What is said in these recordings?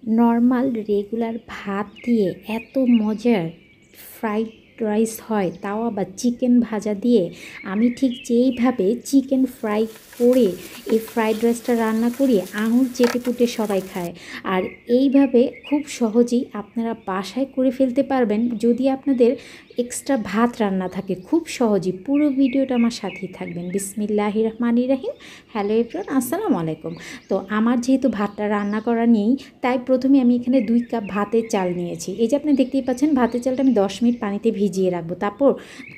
Normal regular ভাত দিয়ে এত মজার ফ্রাইড রাইস হয়, তাও আবার চিকেন ভাজা দিয়ে। আমি ঠিক যেইভাবে চিকেন ফ্রাই করে এই ফ্রাইড রাইসটা রান্না করি, আঙুল চেটে পুটে সবাই খায়। আর এইভাবে খুব সহজেই আপনারা বাসায় করে ফেলতে পারবেন যদি আপনাদের এক্সট্রা ভাত রান্না থাকে। খুব সহজেই পুরো ভিডিওটা আমার সাথেই থাকবেন। বিসমিল্লাহির রহমানির রহিম। হ্যালো এভরিওয়ান, আসসালামু আলাইকুম। তো আমার যেহেতু ভাতটা রান্না করা নেই, তাই প্রথমে আমি এখানে 2 কাপ ভাতের চাল নিয়েছি। এই যে আপনি দেখতেই পাচ্ছেন, ভাতের চালটা আমি 10 মিনিট পানিতে ভিজিয়ে রাখবো, তারপর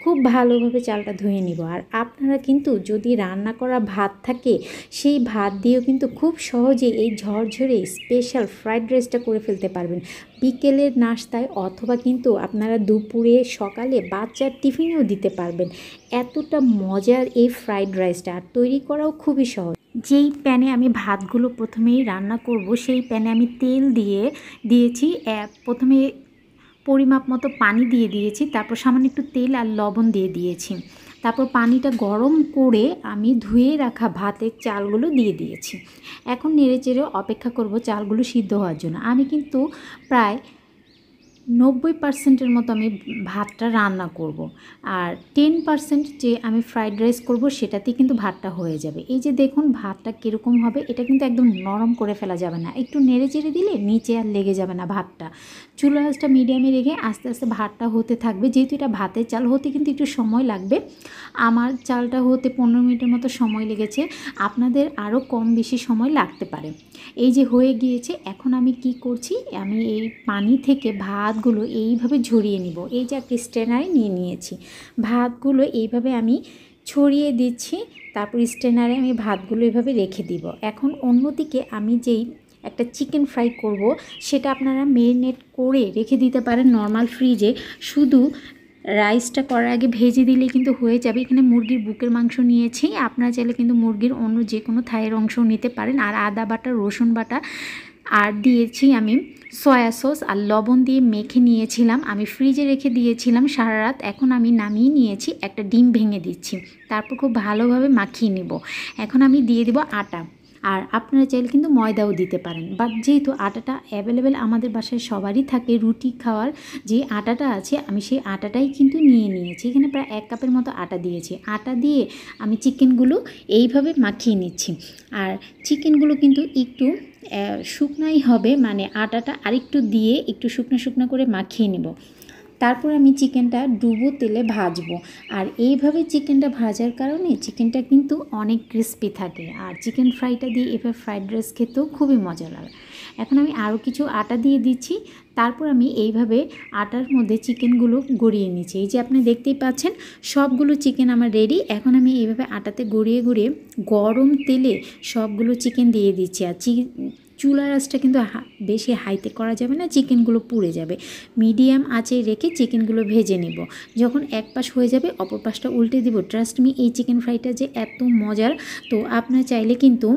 খুব ভালোভাবে চালটা ধুয়ে নিব। আর আপনারা কিন্তু যদি রান্না করা ভাত থাকে, সেই ভাত দিয়েও কিন্তু খুব সহজে এই ঝরঝরে স্পেশাল ফ্রাইড রাইসটা করে ফেলতে পারবেন বিকেলের নাস্তায়, অথবা কিন্তু আপনারা দুপুরে সকালে বাচ্চার টিফিনেও দিতে পারবেন। এতটা মজার এই ফ্রাইড রাইসটা, আর তৈরি করাও খুবই সহজ। যেই প্যানে আমি ভাতগুলো প্রথমেই রান্না করব, সেই প্যানে আমি তেল দিয়েছি। প্রথমে পরিমাপ মতো পানি দিয়ে দিয়েছি, তারপর সামান্য একটু তেল আর লবণ দিয়ে দিয়েছি। তারপর পানিটা গরম করে আমি ধুয়ে রাখা ভাতের চালগুলো দিয়ে দিয়েছি। এখন নেড়েচেড়ে অপেক্ষা করব চালগুলো সিদ্ধ হওয়ার জন্য। আমি কিন্তু প্রায় 90% মতো আমি ভাতটা রান্না করব, আর 10% যে আমি ফ্রাইড রাইস করব সেটাতেই কিন্তু ভাতটা হয়ে যাবে। এই যে দেখুন ভাতটা কীরকম হবে, এটা কিন্তু একদম নরম করে ফেলা যাবে না, একটু নেড়ে চেড়ে দিলে নিচে আর লেগে যাবে না ভাতটা। চুলা আঁচটা মিডিয়ামে রেখে আস্তে আস্তে ভাতটা হতে থাকবে। যেহেতু এটা ভাতের চাল, হতে কিন্তু একটু সময় লাগবে। আমার চালটা হতে 15 মিনিটের মতো সময় লেগেছে, আপনাদের আরও কম বেশি সময় লাগতে পারে। এই যে হয়ে গিয়েছে, এখন আমি কি করছি, আমি এই পানি থেকে ভাতগুলো এইভাবে ঝরিয়ে নিব। এই যে একটা স্ট্রেনারে নিয়ে নিয়েছি, ভাতগুলো এইভাবে আমি ছড়িয়ে দিচ্ছি। তারপর স্ট্রেনারে আমি ভাতগুলো এইভাবে রেখে দিব। এখন অন্যদিকে আমি যেই একটা চিকেন ফ্রাই করব, সেটা আপনারা মেরিনেট করে রেখে দিতে পারেন নর্মাল ফ্রিজে। শুধু রাইসটা করার আগে ভেজে দিলে কিন্তু হয়ে যাবে। এখানে মুরগির বুকের মাংস নিয়েছি, আপনারা চাইলে কিন্তু মুরগির অন্য যে কোনো থাইয়ের অংশ নিতে পারেন। আর আদা বাটা, রসুন বাটা, আর দিয়েছি আমি সয়া সস আর লবণ দিয়ে মেখে নিয়েছিলাম। আমি ফ্রিজে রেখে দিয়েছিলাম সারা রাত। এখন আমি নামিয়ে নিয়েছি, একটা ডিম ভেঙে দিচ্ছি, তারপর খুব ভালোভাবে মাখিয়ে নেব। এখন আমি দিয়ে দেব আটা, আর আপনারা চাইলে কিন্তু ময়দাও দিতে পারেন। বাট যেহেতু আটাটা অ্যাভেলেবেল আমাদের বাসায় সবারই থাকে, রুটি খাওয়ার যে আটাটা আছে, আমি সেই আটাটাই কিন্তু নিয়ে নিয়েছি। এখানে প্রায় 1 কাপের মতো আটা দিয়েছি। আটা দিয়ে আমি চিকেনগুলো এইভাবে মাখিয়ে নিচ্ছি। আর চিকেনগুলো কিন্তু একটু শুকনাই হবে, মানে আটাটা আরেকটু দিয়ে একটু শুকনো শুকনো করে মাখিয়ে নেব। তারপর আমি চিকেনটা ডুবো তেলে ভাজবো। আর এইভাবে চিকেনটা ভাজার কারণে চিকেনটা কিন্তু অনেক ক্রিস্পি থাকে, আর চিকেন ফ্রাইটা দিয়ে এভাবে ফ্রাইড রাইস খেতেও খুবই মজা লাগে। এখন আমি আরও কিছু আটা দিয়ে দিচ্ছি, তারপর আমি এইভাবে আটার মধ্যে চিকেনগুলো গড়িয়ে নিচ্ছি। এই যে আপনি দেখতেই পাচ্ছেন সবগুলো চিকেন আমার রেডি। এখন আমি এইভাবে আটাতে গড়িয়ে গড়িয়ে গরম তেলে সবগুলো চিকেন দিয়ে দিচ্ছি। আর চুলার আঁচটা কিন্তু বেশি হাইতে করা যাবে না, চিকেনগুলো পুড়ে যাবে। মিডিয়াম আঁচে রেখে চিকেনগুলো ভেজে নেব। যখন এক পাশ হয়ে যাবে, অপর পাশটা উল্টে দিব। ট্রাস্ট মি, এই চিকেন ফ্রাইটা যে এত মজার। তো আপনারা চাইলে কিন্তু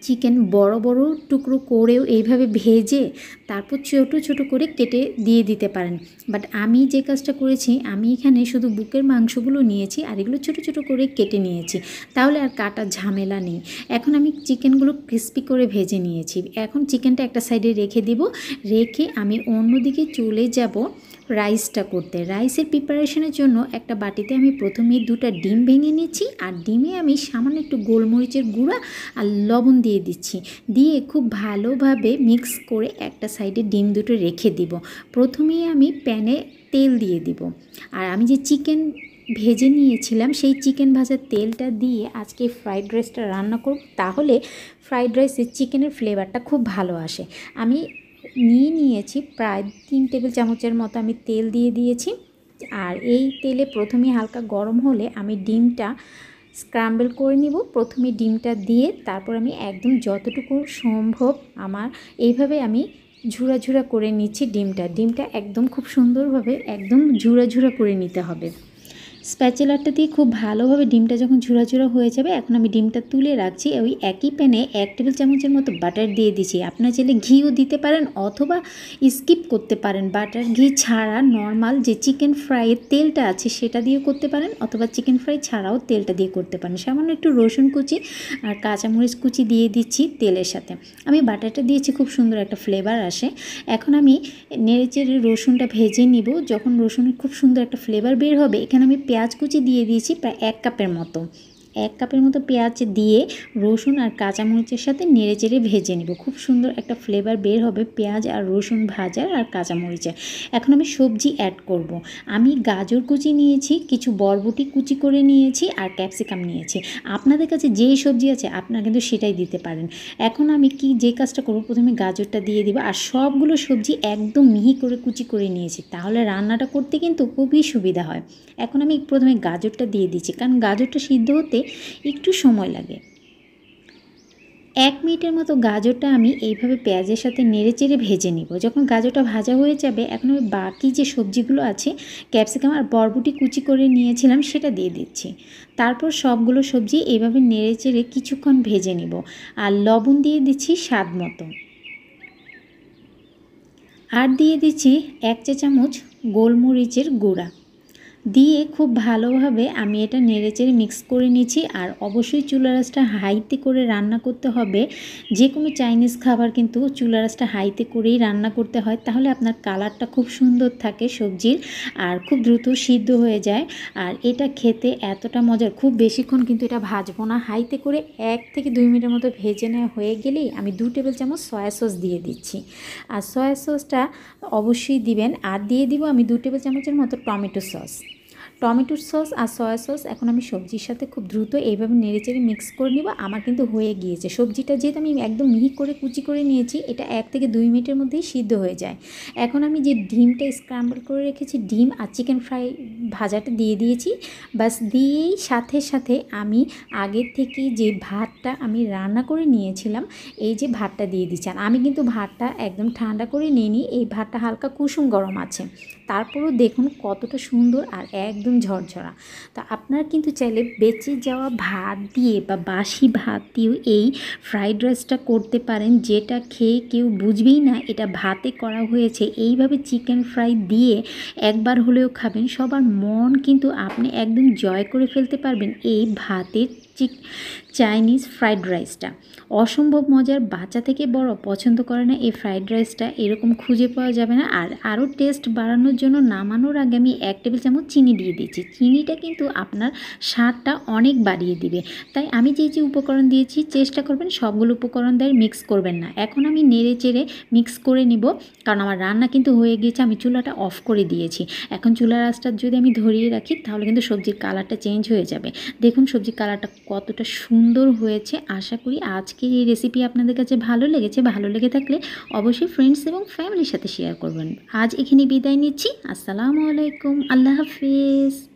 চিকেন বড় বড় টুকরো করেও এইভাবে ভেজে তারপর ছোটো ছোটো করে কেটে দিয়ে দিতে পারেন। বাট আমি যে কাজটা করেছি, আমি এখানে শুধু বুকের মাংসগুলো নিয়েছি আর এগুলো ছোটো ছোটো করে কেটে নিয়েছি, তাহলে আর কাটার ঝামেলা নেই। এখন আমি চিকেনগুলো ক্রিস্পি করে ভেজে নিয়েছি। এখন চিকেনটা একটা সাইডে রেখে দিব, রেখে আমি অন্যদিকে চলে যাব রাইসটা করতে। রাইসের প্রিপারেশনের জন্য একটা বাটিতে আমি প্রথমে 2টা ডিম ভেঙে নিচ্ছি, আর ডিমে আমি সামান্য একটু গোলমরিচের গুঁড়া আর লবণ দিয়ে দিচ্ছি। দিয়ে খুব ভালোভাবে মিক্স করে একটা সাইডে ডিম দুটো রেখে দিব। প্রথমেই আমি প্যানে তেল দিয়ে দিব, আর আমি যে চিকেন ভেজে নিয়েছিলাম সেই চিকেন ভাজার তেলটা দিয়ে আজকে ফ্রাইড রাইসটা রান্না করব, তাহলে ফ্রাইড রাইসের চিকেনের ফ্লেভারটা খুব ভালো আসে। আমি নিয়েছি প্রায় 3 টেবিল চামচের মতো আমি তেল দিয়ে দিয়েছি। আর এই তেলে প্রথমেই হালকা গরম হলে আমি ডিমটা স্ক্র্যাম্বল করে নিব। প্রথমে ডিমটা দিয়ে তারপর আমি একদম যতটুকু সম্ভব আমার এইভাবে আমি ঝুরা ঝুরা করে নিচ্ছি ডিমটা একদম খুব সুন্দরভাবে একদম ঝুরা ঝুরা করে নিতে হবে। স্প্যাচুলারটা দিয়ে খুব ভালোভাবে ডিমটা যখন ঝুরা হয়ে যাবে, এখন আমি ডিমটা তুলে রাখছি। ওই একই প্যানে 1 টেবিল চামচের মতো বাটার দিয়ে দিচ্ছি। আপনারা চাইলে ঘিও দিতে পারেন অথবা স্কিপ করতে পারেন। বাটার ঘি ছাড়া নর্মাল যে চিকেন ফ্রাইয়ের তেলটা আছে সেটা দিয়েও করতে পারেন, অথবা চিকেন ফ্রাই ছাড়াও তেলটা দিয়ে করতে পারেন। সামান্য একটু রসুন কুচি আর কাঁচামরিচ কুচি দিয়ে দিচ্ছি তেলের সাথে। আমি বাটারটা দিয়েছি, খুব সুন্দর একটা ফ্লেভার আসে। এখন আমি নেড়েচেড়ে রসুনটা ভেজে নিব। যখন রসুনের খুব সুন্দর একটা ফ্লেভার বের হবে, এখানে আমি পেঁয়াজ কুচি দিয়ে দিয়েছি প্রায় 1 কাপের মতো। 1 কাপের মতো পেঁয়াজ দিয়ে রসুন আর কাঁচামরিচের সাথে নেড়েচেড়ে ভেজে নিব। খুব সুন্দর একটা ফ্লেভার বের হবে পেঁয়াজ আর রসুন ভাজার আর কাঁচামরিচের। এখন আমি সবজি অ্যাড করব। আমি গাজর কুচি নিয়েছি, কিছু বরবটি কুচি করে নিয়েছি আর ক্যাপসিকাম নিয়েছি। আপনাদের কাছে যেই সবজি আছে আপনারা কিন্তু সেটাই দিতে পারেন। এখন আমি যে কাজটা করব, প্রথমে গাজরটা দিয়ে দিব আর সবগুলো সবজি একদম মিহি করে কুচি করে নিয়েছি, তাহলে রান্নাটা করতে কিন্তু খুবই সুবিধা হয়। এখন আমি প্রথমে গাজরটা দিয়ে দিচ্ছি, কারণ গাজরটা সিদ্ধ হতে একটু সময় লাগে। 1 মিনিটের মতো গাজরটা আমি এইভাবে পেঁয়াজের সাথে নেড়েচেড়ে ভেজে নিব। যখন গাজরটা ভাজা হয়ে যাবে, এখন আমি বাকি যে সবজিগুলো আছে, ক্যাপসিকাম আর বরবটি কুচি করে নিয়েছিলাম, সেটা দিয়ে দিচ্ছি। তারপর সবগুলো সবজি এইভাবে নেড়েচেড়ে কিছুক্ষণ ভেজে নিব। আর লবণ দিয়ে দিচ্ছি স্বাদ মতো। আর দিয়ে দিচ্ছি 1 চা চামচ গোলমরিচের গুঁড়া। দিয়ে খুব ভালোভাবে আমি এটা নেড়েচেড়ে মিক্স করে নিচ্ছি। আর অবশ্যই চুলার আঁচটা হাইতে করে রান্না করতে হবে। যে কোনো চাইনিজ খাবার কিন্তু চুলার আঁচটা হাইতে করেই রান্না করতে হয়, তাহলে আপনার কালারটা খুব সুন্দর থাকে সবজির আর খুব দ্রুত সিদ্ধ হয়ে যায়। আর এটা খেতে এতটা মজার, খুব বেশিক্ষণ কিন্তু এটা ভাজবো না, হাইতে করে 1 থেকে 2 মিনিটের মতো ভেজে নেওয়া হয়ে গেলেই আমি 2 টেবিল চামচ সয়া সস দিয়ে দিচ্ছি। আর সয়া সসটা অবশ্যই দিবেন। আর দিয়ে দিব আমি 2 টেবিল চামচের মতো টমেটো সস। টমেটোর সস আর সয়া সস এখন আমি সবজির সাথে খুব দ্রুত এইভাবে নেড়েচেড়ে মিক্স করে নিব। আমার কিন্তু হয়ে গিয়েছে। সবজিটা যেহেতু আমি একদম মিহি করে কুচি করে নিয়েছি, এটা 1 থেকে 2 মিনিটের মধ্যেই সিদ্ধ হয়ে যায়। এখন আমি যে ডিমটা স্ক্র্যাম্বল করে রেখেছি, ডিম আর চিকেন ফ্রাই ভাজাটা দিয়ে দিয়েছি। বাস দিয়েই সাথে সাথে আমি আগের থেকে যে ভাতটা আমি রান্না করে নিয়েছিলাম, এই যে ভাতটা দিয়ে দিচ্ছি। আর আমি কিন্তু ভাতটা একদম ঠান্ডা করে নিইনি, এই ভাতটা হালকা কুসুম গরম আছে। তারপরও দেখুন কতটা সুন্দর আর একদম ঝরঝরা। তো আপনারা কিন্তু চাইলে বেঁচে যাওয়া ভাত দিয়ে বা বাসি ভাত দিয়েও এই ফ্রাইড রাইসটা করতে পারেন, যেটা খেয়ে কেউ বুঝবেই না এটা ভাতে করা হয়েছে। এইভাবে চিকেন ফ্রাই দিয়ে একবার হলেও খাবেন, সবার মন কিন্তু আপনি একদম জয় করে ফেলতে পারবেন এই ভাতের চাইনিজ ফ্রাইড রাইসটা। অসম্ভব মজার, বাচ্চা থেকে বড় পছন্দ করে না এই ফ্রাইড রাইসটা, এরকম খুঁজে পাওয়া যাবে না। আর আরও টেস্ট বাড়ানোর জন্য নামানোর আগে আমি 1 টেবিল চামচ চিনি দিয়ে দিচ্ছি। চিনিটা কিন্তু আপনার স্বাদটা অনেক বাড়িয়ে দিবে। তাই আমি যে উপকরণ দিয়েছি চেষ্টা করবেন সবগুলো উপকরণ দিয়ে মিক্স করবেন না। এখন আমি নেড়ে চেড়ে মিক্স করে নিব, কারণ আমার রান্না কিন্তু হয়ে গিয়েছে। আমি চুলাটা অফ করে দিয়েছি। এখন চুলার আঁচটা যদি আমি ধরিয়ে রাখি, তাহলে কিন্তু সবজির কালারটা চেঞ্জ হয়ে যাবে। দেখুন সবজির কালারটা কতটা সুন্দর হয়েছে। আশা করি আজকের এই রেসিপি আপনাদের কাছে ভালো লেগেছে। ভালো লেগে থাকলে অবশ্যই ফ্রেন্ডস এবং ফ্যামিলির সাথে শেয়ার করবেন। আজ এখানে বিদায় নিচ্ছি। আসসালামু আলাইকুম, আল্লাহ হাফিজ।